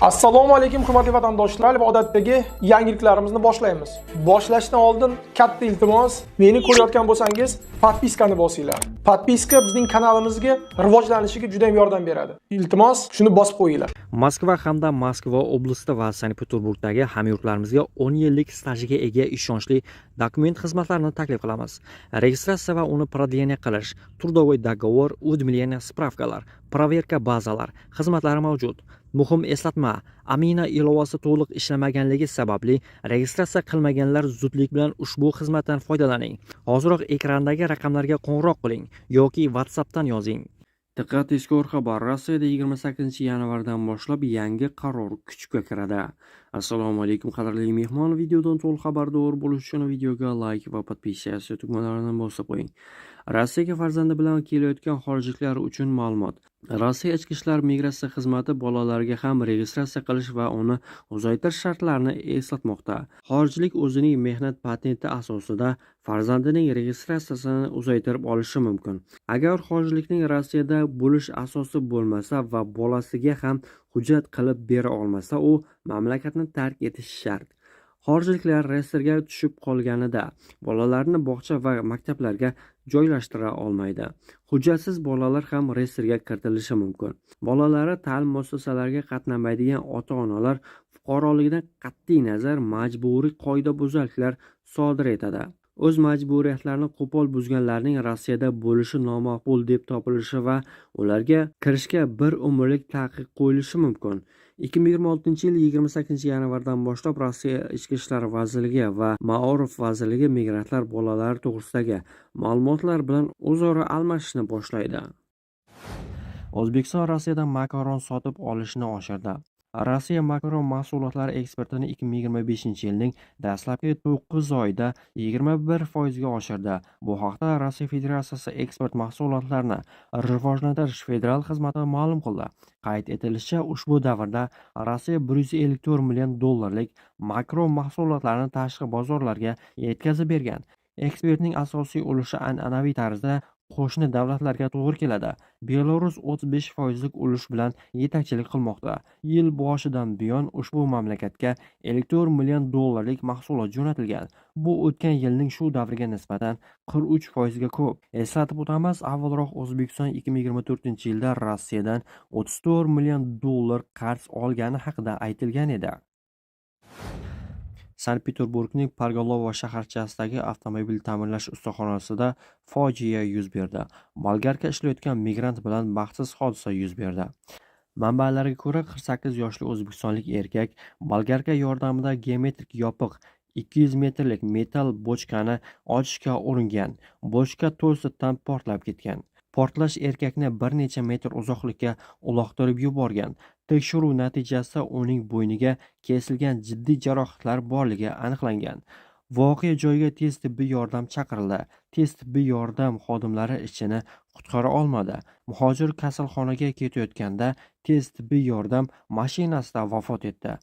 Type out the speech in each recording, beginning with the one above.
Assalomu alaykum hurmatli vatandoshlar va odatdagi yangiliklarimizni boshlaymiz. Boshlashdan oldin katta iltimos, meni ko'rayotgan bo'lsangiz, podpiskani bosinglar. Podpiska bizning kanalimizga rivojlanishiga juda ham yordam beradi. Iltimos, shuni bosib qo'yinglar. Moskva hamda Moskva oblasti va Sankt-Peterburgdagi hamyurtlarimizga 10 yillik stajiga ega ishonchli dokument xizmatlarini taklif qilamiz. Registratsiya va uni продление qilish, трудовой договор, уведомление, spravkalar, проверка bazalar xizmatlari mavjud. Muhim eslatma, Amina ilovasi to'liq ishlamaganligi sababli registratsiya qilmaganlar zudlik bilan ushbu xizmatdan foydalaning. Hoziroq ekrandagi raqamlarga qo'ng'iroq qiling yoki WhatsAppdan yozing. Diqqat, tezkor xabar. Rossiyada 28-yanvardan boshlab yangi qaror kuchga kiradi. Assalomu alaykum qadrli mehmon, videodan to'liq xabardor bo'lish uchun videoga like va podpisatsiya tugmalarini bosib qo'ying. Rossiyaga farzandi bilan kelayotgan xorijliklar uchun ma'lumot. Rossiya ichki ishlar migratsiya xizmati bolalarga ham registratsiya qilish va uni uzaytirish shartlarini eslatmoqda. Xorijlik o'zining mehnat patenti asosida farzandining registratsiyasini uzaytirib olishi mumkin. Agar xorijlikning Rossiyada bo'lish asosi bo'lmasa va bolasiga ham hujjat qilib bera olmasa, u mamlakatni tark etishi shart. Xorijliklar reyestrga tushib qolganida bolalarni bog'cha va maktablarga joylashtira olmaydi. Hujjatsiz bolalar ham reyestrga kiritilishi mumkin. Bolalari ta'lim muassasalariga qatnamaydigan ota-onalar fuqaroligidan qat'iy nazar majburiy qoidabuzarliklar sodir etadi. O'z majburiyatlarini qo'pol buzganlarning Rossiyada bo'lishi nomaqbul deb topilishi va ularga kirishga bir umrlik taqiq qo'yilishi mumkin. 2026-yil 28-yanvardan boshlab Rossiya Ichki ishlar vazirligi va Maorif vazirligi migrantlar bolalari to'g'risidagi ma'lumotlar bilan o'zaro almashishni boshlaydi. O'zbekiston Rossiyadan makaron sotib olishni oshirdi. Rossiya makaron mahsulotlari eksportini 2025-yilning dastlabki 9 oyida 21% ga oshirdi. Bu haqda Rossiya Federatsiyasi eksport mahsulotlarini rivojlantirish federal xizmati ma'lum qildi. Qayd etilishicha, ushbu davrda Rossiya 154 million dollarlik makaron mahsulotlarini tashqi bozorlarga yetkazib bergan. Eksportning asosiy ulushi an'anaviy tarzda qo'shni davlatlarga to'g'ri keladi. Belarus 35% ulush bilan yetakchilik qilmoqda. Yil boshidan buyon ushbu mamlakatga 54 million dollarlik mahsulot jo'natilgan. Bu o'tgan yilning shu davriga nisbatan 43% ga ko'p. Eslatib o'tamiz, avvalroq O'zbekiston 2024-yilda Rossiyadan 34 million dollar qarz olgani haqida aytilgan edi. Sankt-Peterburgning Pargolova shaharchasidagi avtomobil ta'mirlash ustaxonasida fojia yuz berdi. Bolgarka ishlayotgan migrant bilan baxtsiz hodisa yuz berdi. Manbalarga ko'ra, 48 yoshli o'zbekistonlik erkak bolgarka yordamida geometrik yopiq 200 metrlik metall bochkani ochishga uringan. Bochka to'siqdan portlab ketgan. Portlash erkakni bir necha metr uzoqlikka uloqtirib yuborgan. Tekshiruv natijasida uning bo'yniga kesilgan jiddiy jarohatlar borligi aniqlangan. Voqea joyiga tez tibbiy yordam chaqirildi. Tez tibbiy yordam xodimlari ishchini qutqara olmadi. Muhojir kasalxonaga ketayotganda tez tibbiy yordam mashinasida vafot etdi.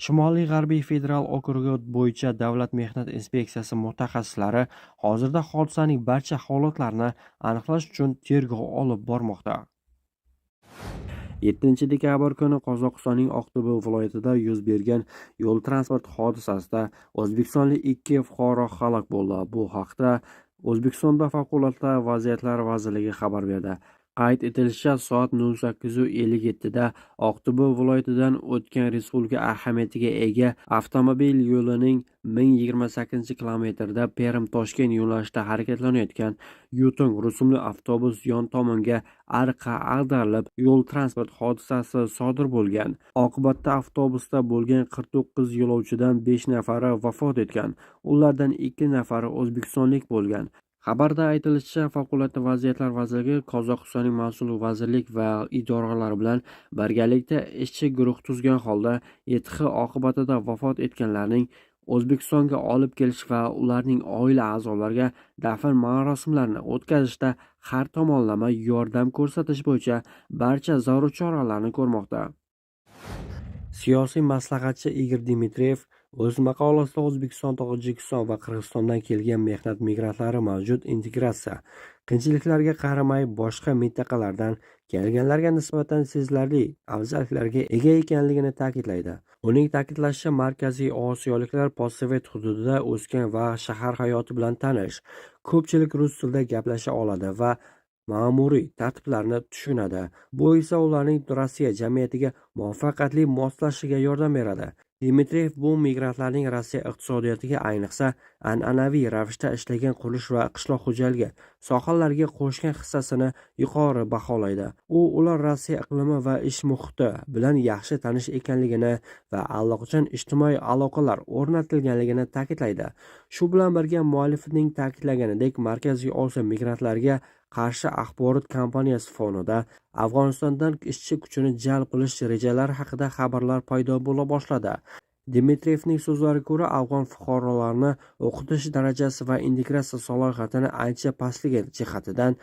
Shimoliy G'arbiy federal okrugi bo'yicha Davlat mehnat inspeksiyasi mutaxassislari hozirda hodisaning barcha holatlarini aniqlash uchun tergov olib bormoqda. 7-dekabr kuni Qozog'istonning Oqto'ba viloyatida yuz bergan yo'l transport hodisasida o'zbekistonlik 2 fuqaro halok bo'ldi. Bu haqda O'zbekistonda Favqulodda vaziyatlar vazirligi xabar berdi. Qayd etilishicha, soat 08:57 da Oqto'ba viloyatidan o'tgan respublika ahamiyatiga ega avtomobil yo'lining 1028-kilometrda Perm-Toshkent yo'nalishida harakatlanayotgan Yutong rusumli avtobus yon tomonga ariqqa ag'darilib, yo'l transport hodisasi sodir bo'lgan. Oqibatda avtobusda bo'lgan 49 yo'lovchidan 5 nafari vafot etgan. Ulardan 2 nafari o'zbekistonlik bo'lgan. Xabarda aytilishicha, Favqulodda vaziyatlar vazirligi Qozog'istonning mas'ul vazirlik va idoralar bilan birgalikda ishchi guruh tuzgan holda YTH oqibatida vafot etganlarning O'zbekistonga olib kelish va ularning oila a'zolariga dafn marosimlarini o'tkazishda har tomonlama yordam ko'rsatish bo'yicha barcha zarur choralarni ko'rmoqda. Siyosiy maslahatchi Igor Dmitriyev O'z maqolasida O'zbekiston, Tojikiston va Qirg'izistondan kelgan mehnat migrantlari mavjud integratsiya qiyinchiliklariga qaramay boshqa mintaqalardan kelganlarga nisbatan sezilarli afzalliklarga ega ekanligini ta'kidlaydi. Uning ta'kidlashicha, Markaziy Osiyoliklar postsovet hududida o'sgan va shahar hayoti bilan tanish, ko'pchilik rus tilida gaplasha oladi va ma'muriy tartiblarni tushunadi. Bu esa ularning Rossiya jamiyatiga muvaffaqiyatli moslashishiga yordam beradi. Dmitriyev bu migrantlarning Rossiya iqtisodiyotiga, ayniqsa an'anaviy ravishda ishlagan qurilish va qishloq xo'jaligi sohalariga qo'shgan hissasini yuqori baholaydi. Ular Rossiya iqlimi va ish muhiti bilan yaxshi tanish ekanligini va allaqachon ijtimoiy aloqalar o'rnatilganligini ta'kidlaydi. Shu bilan birga muallifning ta'kidlaganidek, Markaziy Osiyo migrantlariga qarshi axborot kampaniyasi fonida Afg'onistondan ishchi kuchini jalb qilish rejalari haqida xabarlar paydo bo'la boshladi. Dmitriyevning so'zlariga ko'ra, afg'on fuqarolarini o'qitish darajasi va integratsiya salohiyatini ancha pastligi jihatidan